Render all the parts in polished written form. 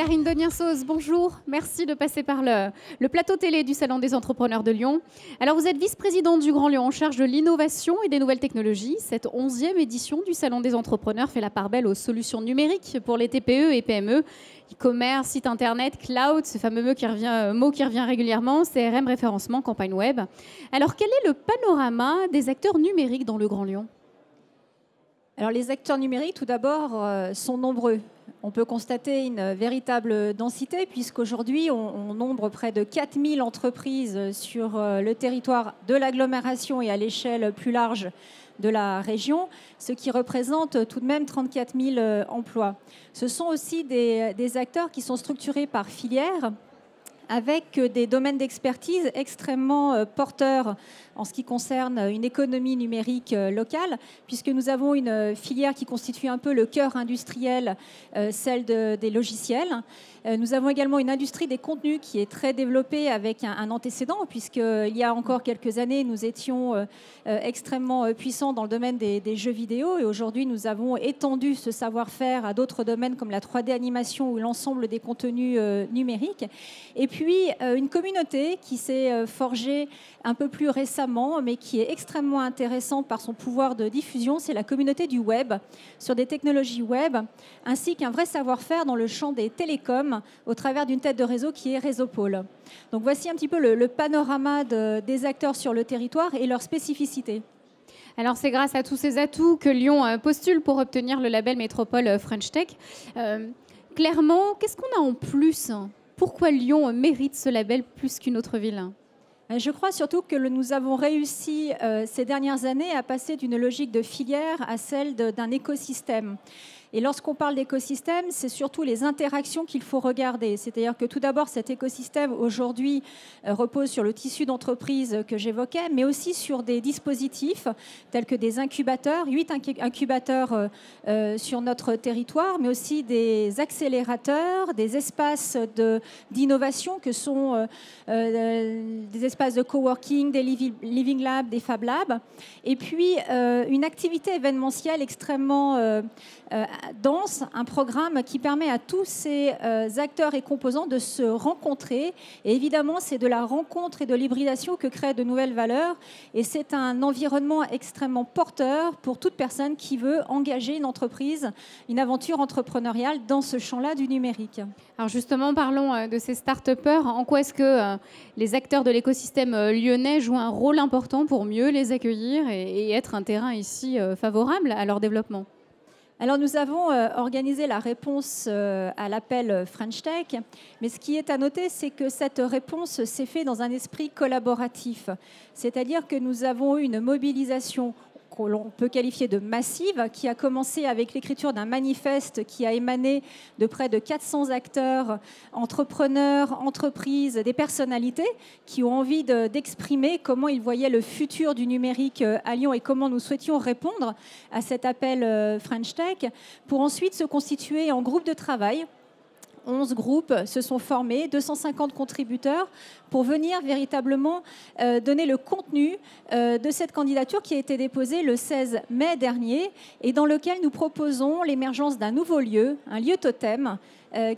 Karine Deniensos, bonjour. Merci de passer par le plateau télé du Salon des entrepreneurs de Lyon. Alors, vous êtes vice-présidente du Grand Lyon en charge de l'innovation et des nouvelles technologies. Cette 11e édition du Salon des entrepreneurs fait la part belle aux solutions numériques pour les TPE et PME. E-commerce, site internet, cloud, ce fameux mot qui revient régulièrement, CRM, référencement, campagne web. Alors, quel est le panorama des acteurs numériques dans le Grand Lyon ? Alors, les acteurs numériques, tout d'abord, sont nombreux. On peut constater une véritable densité puisqu'aujourd'hui, on nombre près de 4000 entreprises sur le territoire de l'agglomération et à l'échelle plus large de la région, ce qui représente tout de même 34 000 emplois. Ce sont aussi des acteurs qui sont structurés par filière, avec des domaines d'expertise extrêmement porteurs en ce qui concerne une économie numérique locale, puisque nous avons une filière qui constitue un peu le cœur industriel, celle des logiciels. Nous avons également une industrie des contenus qui est très développée avec un antécédent, puisqu'il y a encore quelques années, nous étions extrêmement puissants dans le domaine des jeux vidéo, et aujourd'hui, nous avons étendu ce savoir-faire à d'autres domaines comme la 3D animation ou l'ensemble des contenus numériques. Et puis, une communauté qui s'est forgée un peu plus récemment, mais qui est extrêmement intéressante par son pouvoir de diffusion, c'est la communauté du web, sur des technologies web, ainsi qu'un vrai savoir-faire dans le champ des télécoms, au travers d'une tête de réseau qui est Résopôle. Donc voici un petit peu le panorama des acteurs sur le territoire et leurs spécificités. Alors, c'est grâce à tous ces atouts que Lyon postule pour obtenir le label Métropole French Tech. Clairement, qu'est-ce qu'on a en plus ? Pourquoi Lyon mérite ce label plus qu'une autre ville ? Je crois surtout que nous avons réussi ces dernières années à passer d'une logique de filière à celle d'un écosystème. Et lorsqu'on parle d'écosystème, c'est surtout les interactions qu'il faut regarder. C'est-à-dire que tout d'abord, cet écosystème aujourd'hui repose sur le tissu d'entreprise que j'évoquais, mais aussi sur des dispositifs tels que des incubateurs, 8 incubateurs sur notre territoire, mais aussi des accélérateurs, des espaces d'innovation que sont des espaces de coworking, des living labs, des fab labs, et puis une activité événementielle extrêmement dense, un programme qui permet à tous ces acteurs et composants de se rencontrer. Et évidemment, c'est de la rencontre et de l'hybridation que créent de nouvelles valeurs. Et c'est un environnement extrêmement porteur pour toute personne qui veut engager une entreprise, une aventure entrepreneuriale dans ce champ-là du numérique. Alors justement, parlons de ces start-upers. En quoi est-ce que les acteurs de l'écosystème lyonnais jouent un rôle important pour mieux les accueillir et être un terrain ici favorable à leur développement ? Alors nous avons organisé la réponse à l'appel French Tech, mais ce qui est à noter, c'est que cette réponse s'est faite dans un esprit collaboratif, c'est-à-dire que nous avons eu une mobilisation que l'on peut qualifier de massive, qui a commencé avec l'écriture d'un manifeste qui a émané de près de 400 acteurs, entrepreneurs, entreprises, des personnalités qui ont envie d'exprimer comment ils voyaient le futur du numérique à Lyon et comment nous souhaitions répondre à cet appel French Tech, pour ensuite se constituer en groupe de travail. 11 groupes se sont formés, 250 contributeurs, pour venir véritablement donner le contenu de cette candidature qui a été déposée le 16 mai dernier et dans lequel nous proposons l'émergence d'un nouveau lieu, un lieu totem,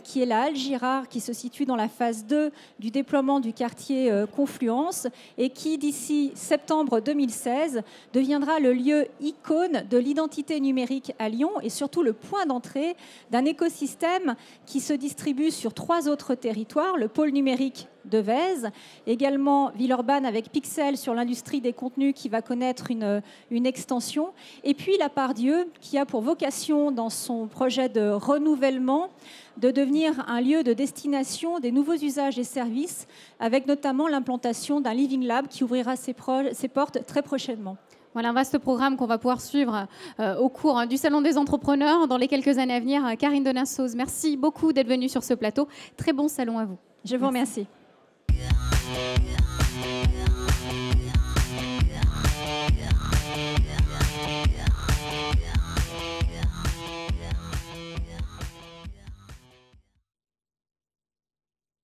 qui est la Halle Girard, qui se situe dans la phase 2 du déploiement du quartier Confluence et qui, d'ici septembre 2016, deviendra le lieu icône de l'identité numérique à Lyon et surtout le point d'entrée d'un écosystème qui se distribue sur 3 autres territoires, le pôle numérique de Vèze, également Villeurbanne avec Pixel sur l'industrie des contenus qui va connaître une extension, et puis la Part-Dieu qui a pour vocation dans son projet de renouvellement de devenir un lieu de destination des nouveaux usages et services, avec notamment l'implantation d'un Living Lab qui ouvrira ses portes très prochainement. Voilà un vaste programme qu'on va pouvoir suivre au cours du Salon des entrepreneurs dans les quelques années à venir. Karine Deniensos, merci beaucoup d'être venue sur ce plateau. Très bon salon à vous. Je vous remercie.